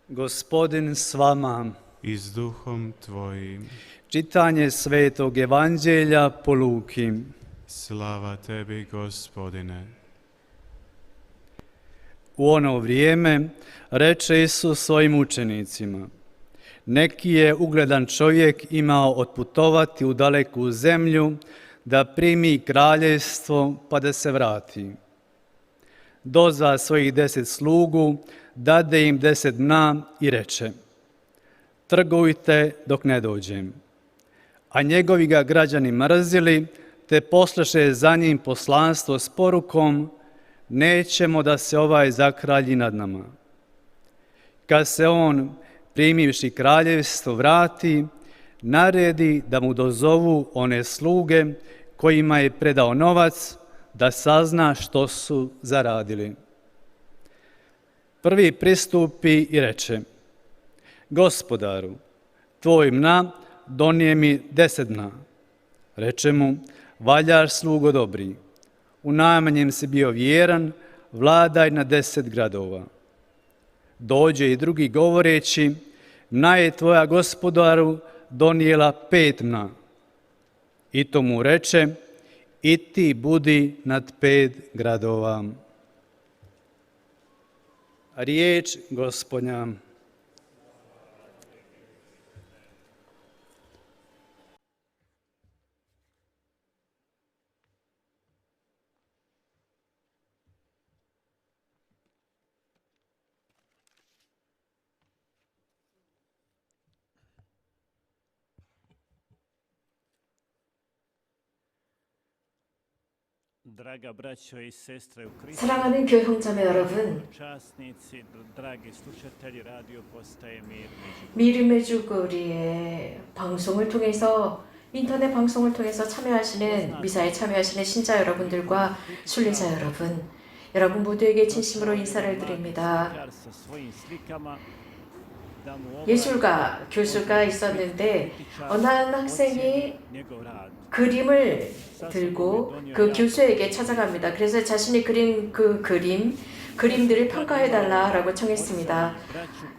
Gospodin s vama. I s duhom tvojim. Čitanje Svetog Evanđelja po Luki. Slava tebi, Gospodine. U ono vrijeme reče Isus svojim učenicima: neki je ugledan čovjek imao otputovati u daleku zemlju da primi kraljevstvo pa da se vrati. Dozva svojih 10 slugu, dade im 10 dna i reče: trgujte dok ne dođem. A njegovi ga građani mrzili, te poslaše za njim poslanstvo s porukom: nećemo da se ovaj zakralji nad nama. Kad se on, primivši kraljevstvo, vrati, naredi da mu dozovu one sluge kojima je predao novac, da sazna što su zaradili. Prvi pristupi i reče: gospodaru, tvoj mna donije mi 10 dna. Reče mu: valjaš, slugo dobri, u najmanjem si bio vjeran, vladaj na 10 gradova. Dođe i drugi govoreći: mna je tvoja, gospodaru, donijela 5 mna. I to mu reče: i ti budi nad 5 gradova. Riječ Gospodnja. 사랑하는 교회 형제자매 여러분, 미름의 주거리의 방송을 통해서 인터넷 방송을 통해서 참여하시는 미사에 참여하시는 신자 여러분들과 순례자 여러분, 여러분 모두에게 진심으로 인사를 드립니다. 예술가 교수가 있었는데 어느 한 학생이 그림을 들고 그 교수에게 찾아갑니다. 그래서 자신이 그린 그 그림들을 평가해달라라고 청했습니다.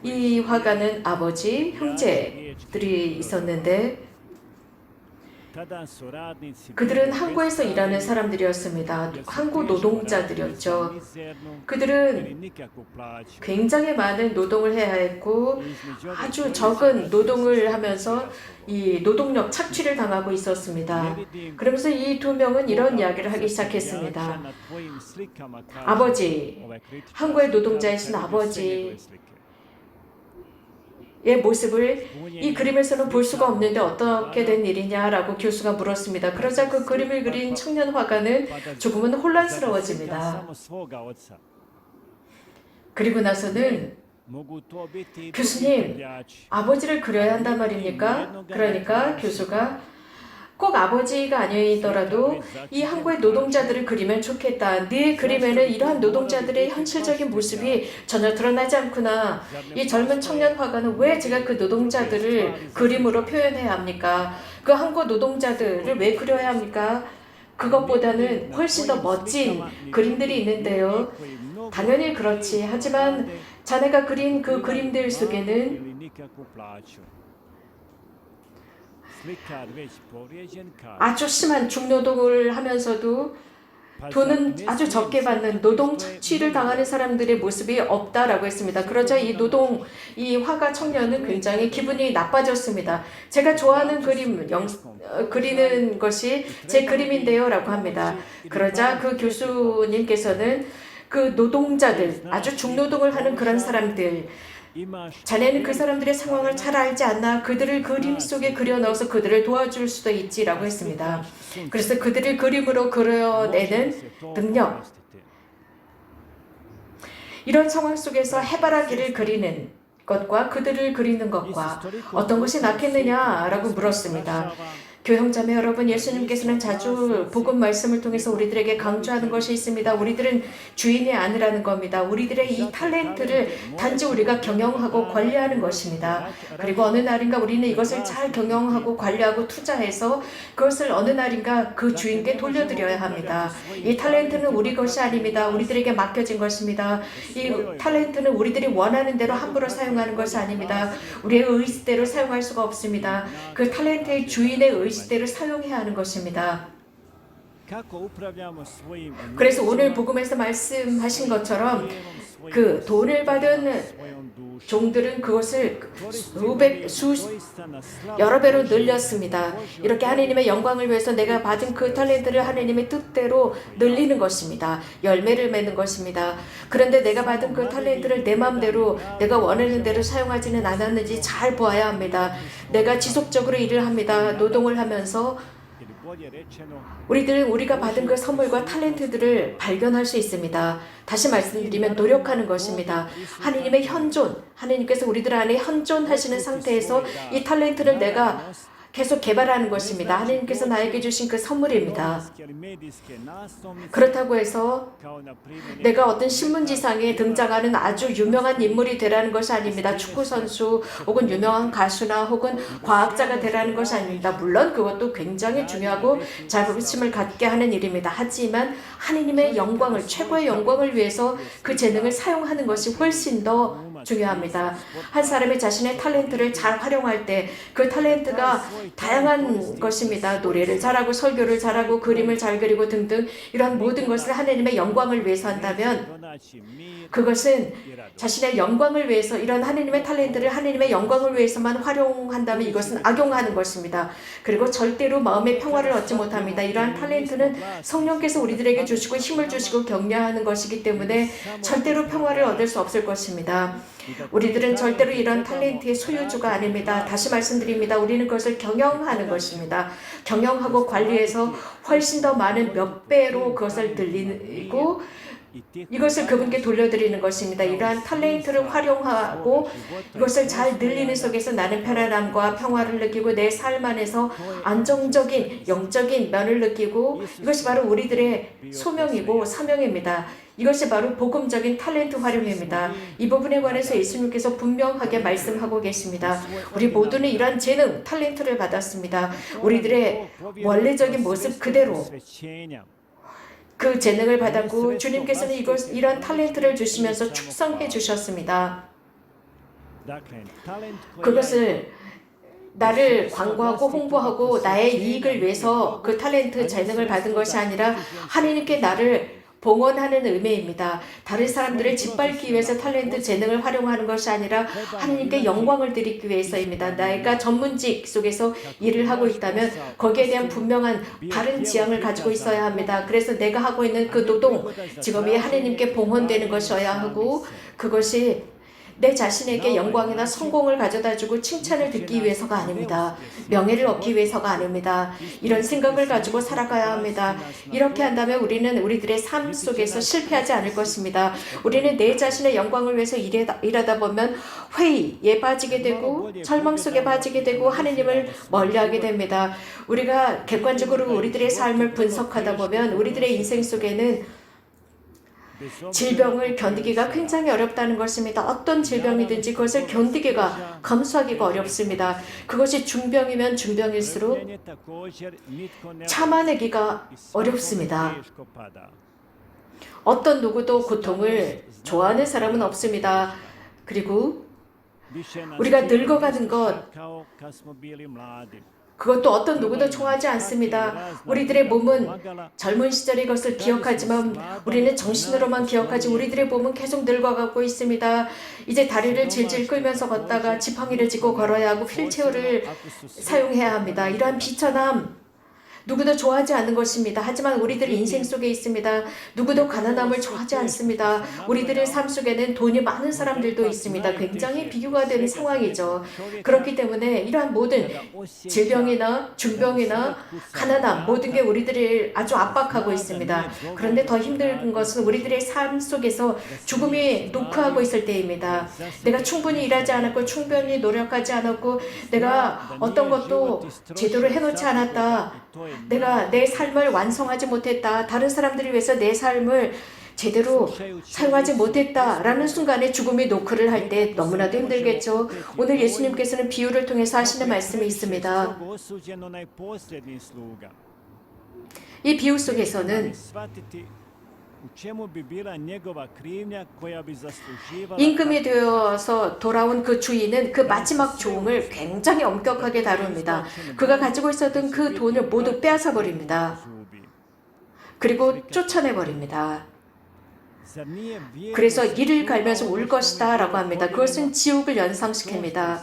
이 화가는 아버지, 형제들이 있었는데 그들은 항구에서 일하는 사람들이었습니다. 항구 노동자들이었죠. 그들은 굉장히 많은 노동을 해야 했고 아주 적은 노동을 하면서 이 노동력 착취를 당하고 있었습니다. 그러면서 이 두 명은 이런 이야기를 하기 시작했습니다. 아버지, 항구의 노동자이신 아버지 의 모습을 이 그림에서는 볼 수가 없는데 어떻게 된 일이냐라고 교수가 물었습니다. 그러자 그 그림을 그린 청년 화가는 조금은 혼란스러워집니다. 그리고 나서는 교수님, 아버지를 그려야 한단 말입니까? 그러니까 교수가 꼭 아버지가 아니더라도 이 항구의 노동자들을 그리면 좋겠다. 네 그림에는 이러한 노동자들의 현실적인 모습이 전혀 드러나지 않구나. 이 젊은 청년 화가는 왜 제가 그 노동자들을 그림으로 표현해야 합니까? 그 항구 노동자들을 왜 그려야 합니까? 그것보다는 훨씬 더 멋진 그림들이 있는데요. 당연히 그렇지. 하지만 자네가 그린 그 그림들 속에는 아주 심한 중노동을 하면서도 돈은 아주 적게 받는 노동 착취를 당하는 사람들의 모습이 없다라고 했습니다. 그러자 이 화가 청년은 굉장히 기분이 나빠졌습니다. 제가 좋아하는 그림, 그리는 것이 제 그림인데요 라고 합니다. 그러자 그 교수님께서는 그 노동자들, 아주 중노동을 하는 그런 사람들, 자네는 그 사람들의 상황을 잘 알지 않나? 그들을 그림 속에 그려 넣어서 그들을 도와줄 수도 있지라고 했습니다. 그래서 그들을 그림으로 그려내는 능력, 이런 상황 속에서 해바라기를 그리는 것과 그들을 그리는 것과 어떤 것이 낫겠느냐라고 물었습니다. 교형자매 여러분, 예수님께서는 자주 복음 말씀을 통해서 우리들에게 강조하는 것이 있습니다. 우리들은 주인이 아니라는 겁니다. 우리들의 이 탤런트를 단지 우리가 경영하고 관리하는 것입니다. 그리고 어느 날인가 우리는 이것을 잘 경영하고 관리하고 투자해서 그것을 어느 날인가 그 주인께 돌려드려야 합니다. 이 탤런트는 우리 것이 아닙니다. 우리들에게 맡겨진 것입니다. 이 탤런트는 우리들이 원하는 대로 함부로 사용하는 것이 아닙니다. 우리의 의지대로 사용할 수가 없습니다. 그 탤런트의 주인의 의지대로 사용해야 하는 것입니다. 그래서 오늘 복음에서 말씀하신 것처럼 그 돈을 받은 종들은 그것을 여러 배로 늘렸습니다. 이렇게 하나님의 영광을 위해서 내가 받은 그 탤런트를 하나님의 뜻대로 늘리는 것입니다. 열매를 맺는 것입니다. 그런데 내가 받은 그 탤런트를 내 마음대로 내가 원하는 대로 사용하지는 않았는지 잘 보아야 합니다. 내가 지속적으로 일을 합니다. 노동을 하면서 우리들은 우리가 받은 그 선물과 탤런트들을 발견할 수 있습니다. 다시 말씀드리면 노력하는 것입니다. 하나님의 현존, 하나님께서 우리들 안에 현존하시는 상태에서 이 탤런트를 내가 계속 개발하는 것입니다. 하나님께서 나에게 주신 그 선물입니다. 그렇다고 해서 내가 어떤 신문지상에 등장하는 아주 유명한 인물이 되라는 것이 아닙니다. 축구선수 혹은 유명한 가수나 혹은 과학자가 되라는 것이 아닙니다. 물론 그것도 굉장히 중요하고 자부심을 갖게 하는 일입니다. 하지만 하나님의 영광을, 최고의 영광을 위해서 그 재능을 사용하는 것이 훨씬 더 중요합니다. 한 사람이 자신의 탤런트를 잘 활용할 때 그 탤런트가 다양한 것입니다. 노래를 잘하고 설교를 잘하고 그림을 잘 그리고 등등 이런 모든 것을 하나님의 영광을 위해서 한다면 그것은 자신의 영광을 위해서 이런 하나님의 탤런트를 하나님의 영광을 위해서만 활용한다면 이것은 악용하는 것입니다. 그리고 절대로 마음의 평화를 얻지 못합니다. 이러한 탤런트는 성령께서 우리들에게 주시고 힘을 주시고 격려하는 것이기 때문에 절대로 평화를 얻을 수 없을 것입니다. 우리들은 절대로 이런 탤런트의 소유주가 아닙니다. 다시 말씀드립니다. 우리는 그것을 경영하는 것입니다. 경영하고 관리해서 훨씬 더 많은 몇 배로 그것을 늘리고 이것을 그분께 돌려드리는 것입니다. 이러한 탤런트를 활용하고 이것을 잘 늘리는 속에서 나는 편안함과 평화를 느끼고 내 삶 안에서 안정적인 영적인 면을 느끼고 이것이 바로 우리들의 소명이고 사명입니다. 이것이 바로 복음적인 탤런트 활용입니다. 이 부분에 관해서 예수님께서 분명하게 말씀하고 계십니다. 우리 모두는 이러한 재능, 탤런트를 받았습니다. 우리들의 원래적인 모습 그대로 그 재능을 받았고 주님께서는 이런 탤런트를 주시면서 축성해 주셨습니다. 그것을 나를 광고하고 홍보하고 나의 이익을 위해서 그 탤런트 재능을 받은 것이 아니라 하나님께 나를 봉헌하는 의미입니다. 다른 사람들을 짓밟기 위해서 탤런트 재능을 활용하는 것이 아니라 하나님께 영광을 드리기 위해서입니다. 내가 전문직 속에서 일을 하고 있다면 거기에 대한 분명한 바른 지향을 가지고 있어야 합니다. 그래서 내가 하고 있는 그 노동, 직업이 하나님께 봉헌되는 것이어야 하고 그것이 내 자신에게 영광이나 성공을 가져다주고 칭찬을 듣기 위해서가 아닙니다. 명예를 얻기 위해서가 아닙니다. 이런 생각을 가지고 살아가야 합니다. 이렇게 한다면 우리는 우리들의 삶 속에서 실패하지 않을 것입니다. 우리는 내 자신의 영광을 위해서 일하다 보면 회의에 빠지게 되고 절망 속에 빠지게 되고 하느님을 멀리하게 됩니다. 우리가 객관적으로 우리들의 삶을 분석하다 보면 우리들의 인생 속에는 질병을 견디기가 굉장히 어렵다는 것입니다. 어떤 질병이든지 그것을 견디기가, 감수하기가 어렵습니다. 그것이 중병이면 중병일수록 참아내기가 어렵습니다. 어떤 누구도 고통을 좋아하는 사람은 없습니다. 그리고 우리가 늙어가는 것, 그것도 어떤 누구도 좋아하지 않습니다. 우리들의 몸은 젊은 시절의 것을 기억하지만 우리는 정신으로만 기억하지 우리들의 몸은 계속 늙어가고 있습니다. 이제 다리를 질질 끌면서 걷다가 지팡이를 짚고 걸어야 하고 휠체어를 사용해야 합니다. 이러한 비천함, 누구도 좋아하지 않는 것입니다. 하지만 우리들의 인생 속에 있습니다. 누구도 가난함을 좋아하지 않습니다. 우리들의 삶 속에는 돈이 많은 사람들도 있습니다. 굉장히 비교가 되는 상황이죠. 그렇기 때문에 이러한 모든 질병이나 중병이나 가난함 모든 게 우리들을 아주 압박하고 있습니다. 그런데 더 힘든 것은 우리들의 삶 속에서 죽음이 노크하고 있을 때입니다. 내가 충분히 일하지 않았고 충분히 노력하지 않았고 내가 어떤 것도 제대로 해놓지 않았다. 내가 내 삶을 완성하지 못했다. 다른 사람들을 위해서 내 삶을 제대로 사용하지 못했다라는 순간에 죽음이 노크를 할 때 너무나도 힘들겠죠. 오늘 예수님께서는 비유를 통해서 하시는 말씀이 있습니다. 이 비유 속에서는 임금이 되어서 돌아온 그 주인은 그 마지막 종을 굉장히 엄격하게 다룹니다. 그가 가지고 있었던 그 돈을 모두 빼앗아 버립니다. 그리고 쫓아내 버립니다. 그래서 이를 갈면서 울 것이다 라고 합니다. 그것은 지옥을 연상시킵니다.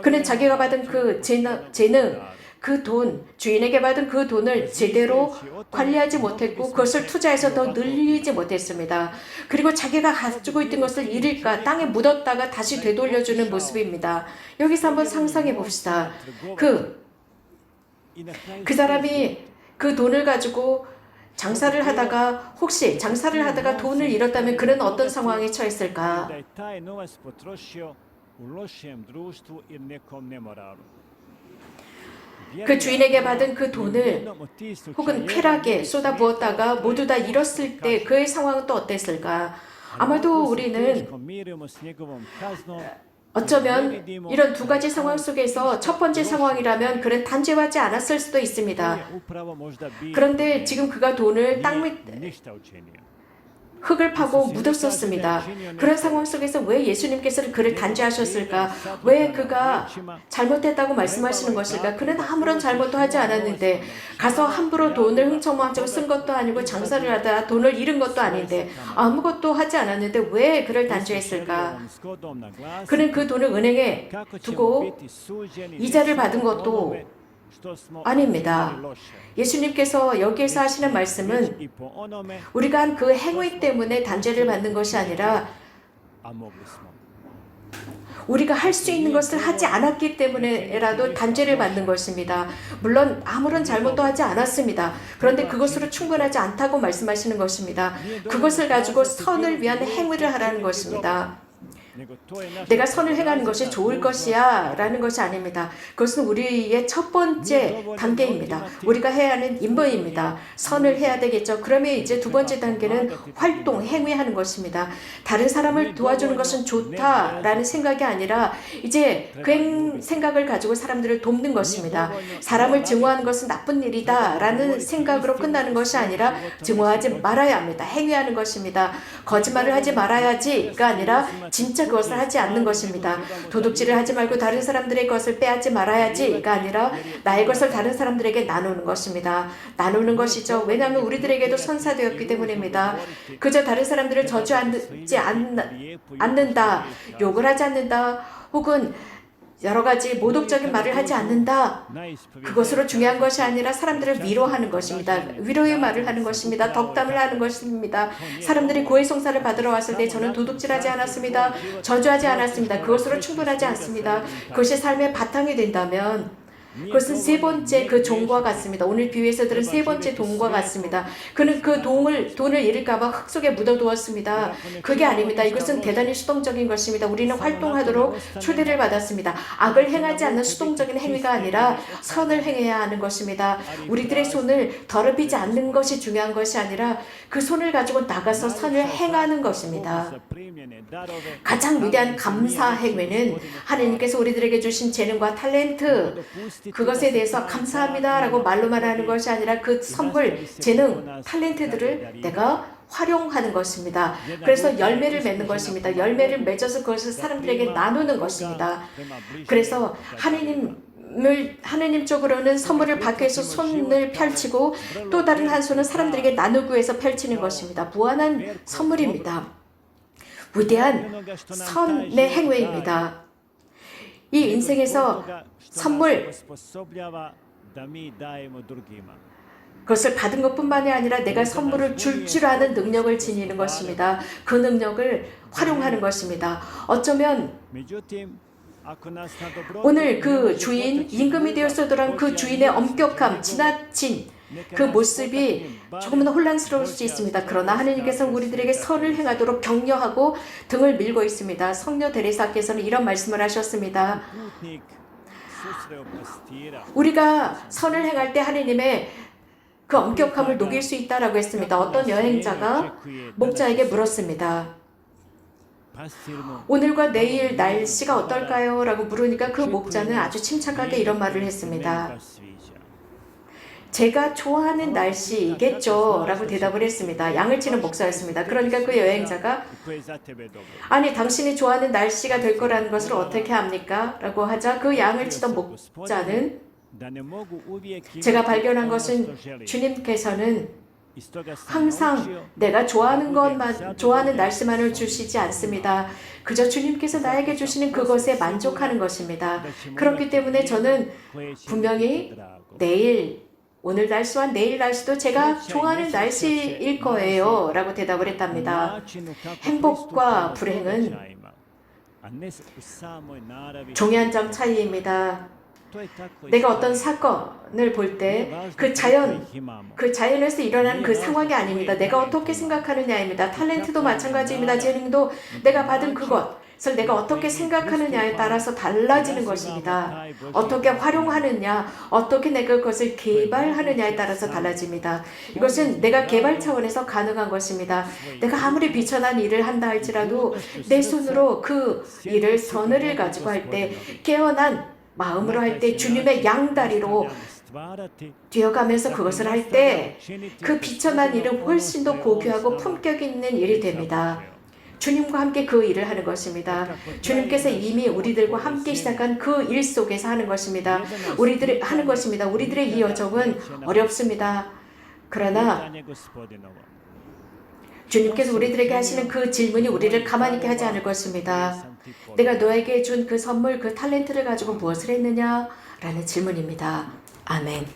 그는 자기가 받은 그 재능, 그 돈, 주인에게 받은 그 돈을 제대로 관리하지 못했고 그것을 투자해서 더 늘리지 못했습니다. 그리고 자기가 가지고 있던 것을 잃을까 땅에 묻었다가 다시 되돌려주는 모습입니다. 여기서 한번 상상해 봅시다. 그 사람이 그 돈을 가지고 장사를 하다가 혹시 장사를 하다가 돈을 잃었다면 그는 어떤 상황에 처했을까? 그 주인에게 받은 그 돈을 혹은 쾌락에 쏟아부었다가 모두 다 잃었을 때 그의 상황은 또 어땠을까? 아마도 우리는 어쩌면 이런 두 가지 상황 속에서 첫 번째 상황이라면 그는 단죄하지 않았을 수도 있습니다. 그런데 지금 그가 돈을 땅 밑 흙을 파고 묻었었습니다. 그런 상황 속에서 왜 예수님께서는 그를 단죄하셨을까? 왜 그가 잘못했다고 말씀하시는 것일까? 그는 아무런 잘못도 하지 않았는데 가서 함부로 돈을 흥청망청 쓴 것도 아니고 장사를 하다 돈을 잃은 것도 아닌데 아무것도 하지 않았는데 왜 그를 단죄했을까? 그는 그 돈을 은행에 두고 이자를 받은 것도 아닙니다. 예수님께서 여기에서 하시는 말씀은 우리가 한 그 행위 때문에 단죄를 받는 것이 아니라 우리가 할 수 있는 것을 하지 않았기 때문에라도 단죄를 받는 것입니다. 물론 아무런 잘못도 하지 않았습니다. 그런데 그것으로 충분하지 않다고 말씀하시는 것입니다. 그것을 가지고 선을 위한 행위를 하라는 것입니다. 내가 선을 행하는 것이 좋을 것이야 라는 것이 아닙니다. 그것은 우리의 첫 번째 단계입니다. 우리가 해야 하는 임무입니다. 선을 해야 되겠죠. 그러면 이제 두 번째 단계는 활동, 행위하는 것입니다. 다른 사람을 도와주는 것은 좋다라는 생각이 아니라 이제 그 생각을 가지고 사람들을 돕는 것입니다. 사람을 증오하는 것은 나쁜 일이다 라는 생각으로 끝나는 것이 아니라 증오하지 말아야 합니다. 행위하는 것입니다. 거짓말을 하지 말아야지가 아니라 진짜 그것을 하지 않는 것입니다. 도둑질을 하지 말고 다른 사람들의 것을 빼앗지 말아야지가 아니라 나의 것을 다른 사람들에게 나누는 것입니다. 나누는 것이죠. 왜냐하면 우리들에게도 선사되었기 때문입니다. 그저 다른 사람들을 저주하지 않는다, 욕을 하지 않는다, 혹은 여러 가지 모독적인 말을 하지 않는다. 그것으로 중요한 것이 아니라 사람들을 위로하는 것입니다. 위로의 말을 하는 것입니다. 덕담을 하는 것입니다. 사람들이 고해성사를 받으러 왔을 때 저는 도둑질하지 않았습니다. 저주하지 않았습니다. 그것으로 충분하지 않습니다. 그것이 삶의 바탕이 된다면 그것은 세 번째 그 종과 같습니다. 오늘 비유에서 들은 세 번째 돈과 같습니다. 그는 그 돈을 잃을까봐 흙 속에 묻어두었습니다. 그게 아닙니다. 이것은 대단히 수동적인 것입니다. 우리는 활동하도록 초대를 받았습니다. 악을 행하지 않는 수동적인 행위가 아니라 선을 행해야 하는 것입니다. 우리들의 손을 더럽히지 않는 것이 중요한 것이 아니라 그 손을 가지고 나가서 선을 행하는 것입니다. 가장 위대한 감사 행위는 하나님께서 우리들에게 주신 재능과 탤런트 그것에 대해서 감사합니다 라고 말로만 하는 것이 아니라 그 선물, 재능, 탤런트들을 내가 활용하는 것입니다. 그래서 열매를 맺는 것입니다. 열매를 맺어서 그것을 사람들에게 나누는 것입니다. 그래서 하느님 쪽으로는 선물을 받기 위해서 손을 펼치고 또 다른 한 손은 사람들에게 나누기 위해서 펼치는 것입니다. 무한한 선물입니다. 위대한 선의 행위입니다. 이 인생에서 선물, 그것을 받은 것뿐만이 아니라 내가 선물을 줄 아는 능력을 지니는 것입니다. 그 능력을 활용하는 것입니다. 어쩌면 오늘 그 주인, 임금이 되었으더란 그 주인의 엄격함, 지나친 그 모습이 조금은 혼란스러울 수 있습니다. 그러나 하느님께서 우리들에게 선을 행하도록 격려하고 등을 밀고 있습니다. 성녀 데레사께서는 이런 말씀을 하셨습니다. 우리가 선을 행할 때 하느님의 그 엄격함을 녹일 수 있다라고 했습니다. 어떤 여행자가 목자에게 물었습니다. 오늘과 내일 날씨가 어떨까요? 라고 물으니까 그 목자는 아주 침착하게 이런 말을 했습니다. 제가 좋아하는 날씨이겠죠? 라고 대답을 했습니다. 양을 치는 목사였습니다. 그러니까 그 여행자가 아니 당신이 좋아하는 날씨가 될 거라는 것을 어떻게 합니까? 라고 하자 그 양을 치던 목자는 제가 발견한 것은 주님께서는 항상 내가 좋아하는 것만, 좋아하는 날씨만을 주시지 않습니다. 그저 주님께서 나에게 주시는 그것에 만족하는 것입니다. 그렇기 때문에 저는 분명히 오늘 날씨와 내일 날씨도 제가 좋아하는 날씨일 거예요. 라고 대답을 했답니다. 행복과 불행은 종이 한 장 차이입니다. 내가 어떤 사건을 볼 때 그 자연에서 일어나는 그 상황이 아닙니다. 내가 어떻게 생각하느냐입니다. 탤런트도 마찬가지입니다. 재능도 내가 받은 그것을 내가 어떻게 생각하느냐에 따라서 달라지는 것입니다. 어떻게 활용하느냐, 어떻게 내가 그것을 개발하느냐에 따라서 달라집니다. 이것은 내가 개발 차원에서 가능한 것입니다. 내가 아무리 비천한 일을 한다 할지라도 내 손으로 그 일을 서늘을 가지고 할 때 깨어난 마음으로 할 때 주님의 양다리로 뛰어가면서 그것을 할 때 그 비천한 일은 훨씬 더 고귀하고 품격 있는 일이 됩니다. 주님과 함께 그 일을 하는 것입니다. 주님께서 이미 우리들과 함께 시작한 그 일 속에서 하는 것입니다. 우리들의 이 여정은 어렵습니다. 그러나 주님께서 우리들에게 하시는 그 질문이 우리를 가만히 있게 하지 않을 것입니다. 내가 너에게 준 그 선물, 그 탤런트를 가지고 무엇을 했느냐? 라는 질문입니다. 아멘.